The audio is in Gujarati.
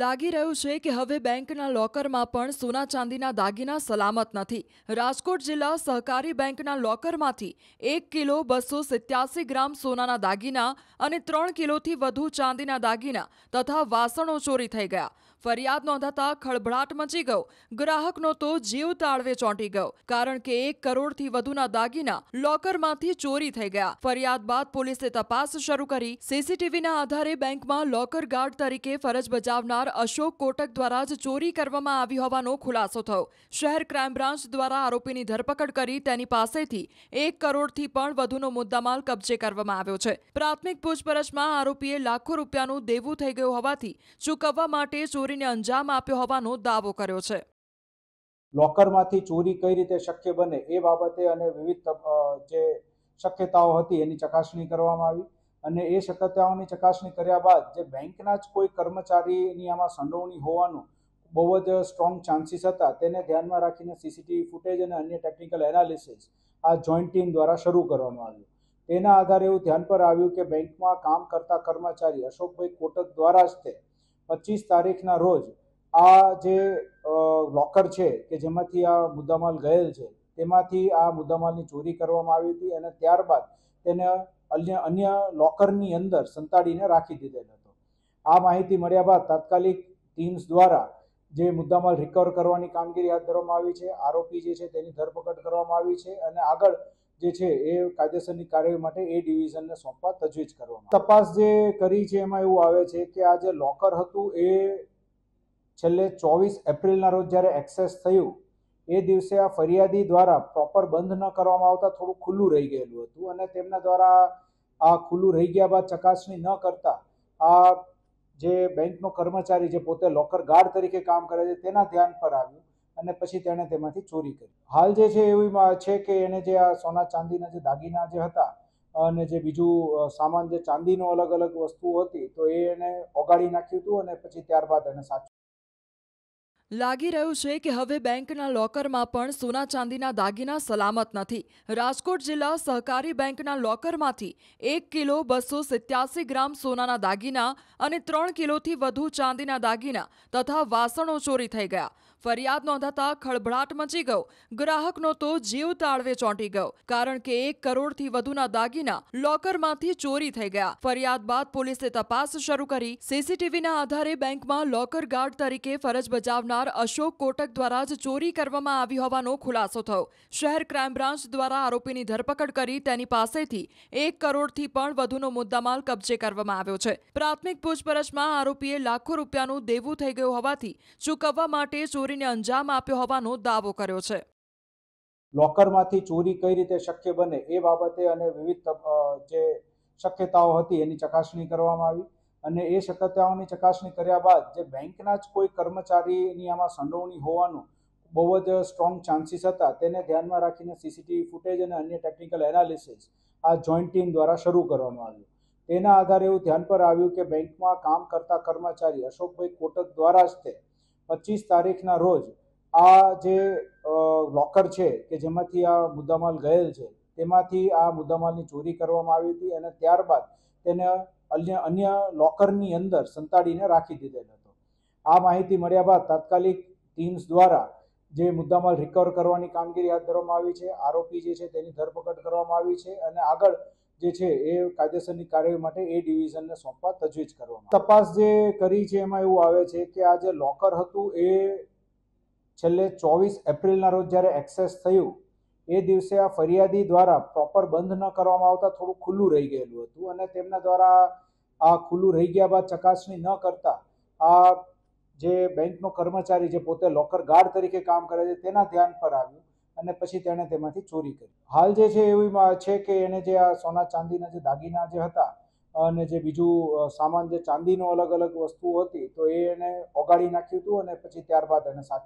લાગી રહ્યું છે કે હવે બેંકના લોકરમાં પણ સોના ચાંદીના દાગીના સલામત નથી. રાજકોટ જિલ્લા સહકારી બેંકના લોકરમાંથી 1 કિલો 287 ગ્રામ સોનાના દાગીના અને 3 કિલોથી વધુ ચાંદીના દાગીના તથા વાસણો ચોરી થઈ ગયા. ફરિયાદ નોંધાતા ખળભળાટ મચી ગયો. ગ્રાહકનો તો જીવ તાળવે ચોંટી ગયો, કારણ કે 1 કરોડથી વધુના દાગીના લોકરમાંથી ચોરી થઈ ગયા. ફરિયાદ બાદ પોલીસે તપાસ શરૂ કરી. સીસીટીવીના આધારે બેંકમાં લોકર ગાર્ડ તરીકે ફરજ બજાવનાર અશોક કોટક દ્વારા જ ચોરી કરવામાં આવી હોવાનો ખુલાસો થયો. શહેર ક્રાઇમ બ્રાન્ચ દ્વારા આરોપીની ધરપકડ કરી તેની પાસેથી 1 કરોડથી પણ વધુનો મુદ્દામાલ કબજે કરવામાં આવ્યો છે. પ્રાથમિક પૂછપરછમાં આરોપીએ લાખો રૂપિયાનું દેવું થઈ ગયું હોવાથી ચૂકવવા માટે ચોરીને અંજામ આપ્યો હોવાનો દાવો કર્યો છે. લોકરમાંથી ચોરી કઈ રીતે શક્ય બને એ બાબતે અને વિવિધ જે શક્યતાઓ હતી એની ચકાસણી કરવામાં આવી અને એ શક્યતાઓની ચકાસણી કર્યા બાદ જે બેંકના જ કોઈ કર્મચારીની આમાં સંડોવણી હોવાનું બહુ જ સ્ટ્રોંગ ચાન્સીસ હતા, તેને ધ્યાનમાં રાખીને સીસીટીવી ફૂટેજ અને અન્ય ટેકનિકલ એનાલિસિસ આ જોઈન્ટ ટીમ દ્વારા શરૂ કરવામાં આવ્યું. તેના આધારે એવું ધ્યાન પર આવ્યું કે બેંકમાં કામ કરતા કર્મચારી અશોકભાઈ કોટક દ્વારા જ તે 25 તારીખના રોજ આ જે લોકર છે કે જેમાંથી આ મુદ્દામાલ ગયેલ છે તેમાંથી આ મુદ્દામાલની ચોરી કરવામાં આવી હતી અને ત્યારબાદ તેને અન્ય લોકરની અંદર સંતાડીને રાખી દીધેલ હતો. આ માહિતી મળ્યા બાદ તાત્કાલિક ટીમ્સ દ્વારા જે મુદ્દામાલ રિકવર કરવાની કામગીરી હાથ ધરવામાં આવી છે. આરોપી જે છે તેની ધરપકડ કરવામાં આવી છે અને આગળ જે છે એ કાયદેસરની કાર્યવાહી માટે એ ડિવિઝનને સોંપવા તજવીજ કરવામાં. તપાસ જે કરી છે એમાં એવું આવે છે કે આ જે લોકર હતું એ છેલ્લે 24 એપ્રિલના રોજ જ્યારે એક્સેસ થયું એ દિવસે આ ફરિયાદી દ્વારા પ્રોપર બંધ ન કરવામાં આવતા થોડું ખુલ્લું રહી ગયેલું હતું અને તેમના દ્વારા આ ખુલ્લું રહી ગયા બાદ ચકાસણી ન કરતા આ જે બેંકનો કર્મચારી જે પોતે લોકર ગાર્ડ તરીકે કામ કરે છે તેના ધ્યાન પર આવ્યું અને પછી તેણે તેમાંથી ચોરી કરી. હાલ જે છે એવું છે કે એને જે આ સોના ચાંદીના જે દાગીના જે હતા અને જે બીજું સામાન જે ચાંદીનો અલગ અલગ વસ્તુઓ હતી તો એને ઓગાળી નાખ્યું હતું અને પછી ત્યારબાદ એને સાચું. લાગી રહ્યું છે કે હવે બેંકના લોકરમાં પણ સોના ચાંદીના દાગીના સલામત નથી. રાજકોટ જિલ્લા સહકારી બેંકના લોકરમાંથી 1 કિલો 287 ગ્રામ સોનાના દાગીના અને 3 કિલોથી વધુ ચાંદીના દાગીના તથા વાસણો ચોરી થઈ ગયા. ફરિયાદ નોંધાતા ખળભળાટ મચી ગયો. ગ્રાહકનો તો જીવ તાળવે ચોંટી ગયો, કારણ કે 1 કરોડથી વધુના દાગીના લોકરમાંથી ચોરી થઈ ગયા. ફરિયાદ બાદ પોલીસે તપાસ શરૂ કરી. સીસીટીવીના આધારે બેંકમાં લોકર ગાર્ડ તરીકે ફરજ બજાવનાર અશોક કોટક દ્વારા જ ચોરી કરવામાં આવી હોવાનો ખુલાસો થયો. શહેર ક્રાઇમ બ્રાન્ચ દ્વારા આરોપીની ધરપકડ કરી તેની પાસેથી 1 કરોડથી પણ વધુનો મુદ્દામાલ કબજે કરવામાં આવ્યો છે. પ્રાથમિક પૂછપરછમાં આરોપીએ લાખો રૂપિયાનું દેવું થઈ ગયું હોવાથી ચૂકવવા માટે ચોરીને અંજામ આપ્યો હોવાનો દાવો કર્યો છે. લોકરમાંથી ચોરી કઈ રીતે શક્ય બને એ બાબતે અને વિવિધ જે શક્યતાઓ હતી એની ચકાસણી કરવામાં આવી અને એ શક્યતાઓની ચકાસણી કર્યા બાદ જે બેંકના જ કોઈ કર્મચારીની આમાં સંડોવણી હોવાનું બહુ જ સ્ટ્રોંગ ચાન્સીસ હતા, તેને ધ્યાનમાં રાખીને સીસીટીવી ફૂટેજ અને અન્ય ટેકનિકલ એનાલિસિસ આ જોઈન્ટ ટીમ દ્વારા શરૂ કરવામાં આવ્યું. તેના આધારે એવું ધ્યાન પર આવ્યું કે બેંકમાં કામ કરતા કર્મચારી અશોકભાઈ કોટક દ્વારા જ તે 25 તારીખના રોજ આ જે લોકર છે કે જેમાંથી આ મુદ્દામાલ ગયેલ છે તેમાંથી આ મુદ્દામાલની ચોરી કરવામાં આવી હતી અને ત્યારબાદ તેને અન્ય લોકરની અંદર સંતાડીને રાખી દીધેલ હતો. આ માહિતી મળ્યા બાદ તાત્કાલિક ટીમ્સ દ્વારા જે મુદ્દામાલ રિકવર કરવાની કામગીરી હાથ ધરવામાં આવી છે. આરોપી જે છે તેની ધરપકડ કરવામાં આવી છે અને આગળ જે છે એ કાયદેસરની કાર્યવાહી માટે એ ડિવિઝનને સોંપવા તજવીજ કરવામાં. તપાસ જે કરી છે એમાં એવું આવે છે કે આ જે લોકર હતું એ છેલ્લે 24 એપ્રિલના રોજ જ્યારે એક્સેસ થયું એ દિવસે આ ફરિયાદી દ્વારા પ્રોપર બંધ ન કરવામાં આવતા થોડું ખુલ્લું રહી ગયેલું હતું અને તેમના દ્વારા આ ખુલ્લું રહી ગયા બાદ ચકાસણી ન કરતા આ જે બેંકનો કર્મચારી જે પોતે લોકર ગાર્ડ તરીકે કામ કરે છે તેના ધ્યાન પર આવ્યું અને પછી તેણે તેમાંથી ચોરી કરી. હાલ જે છે એવું છે કે એને જે આ સોના ચાંદીના જે દાગીના જે હતા અને જે બીજું સામાન જે ચાંદીનો અલગ અલગ વસ્તુઓ હતી તો એને ઓગાળી નાખ્યું હતું અને પછી ત્યારબાદ એને સાચું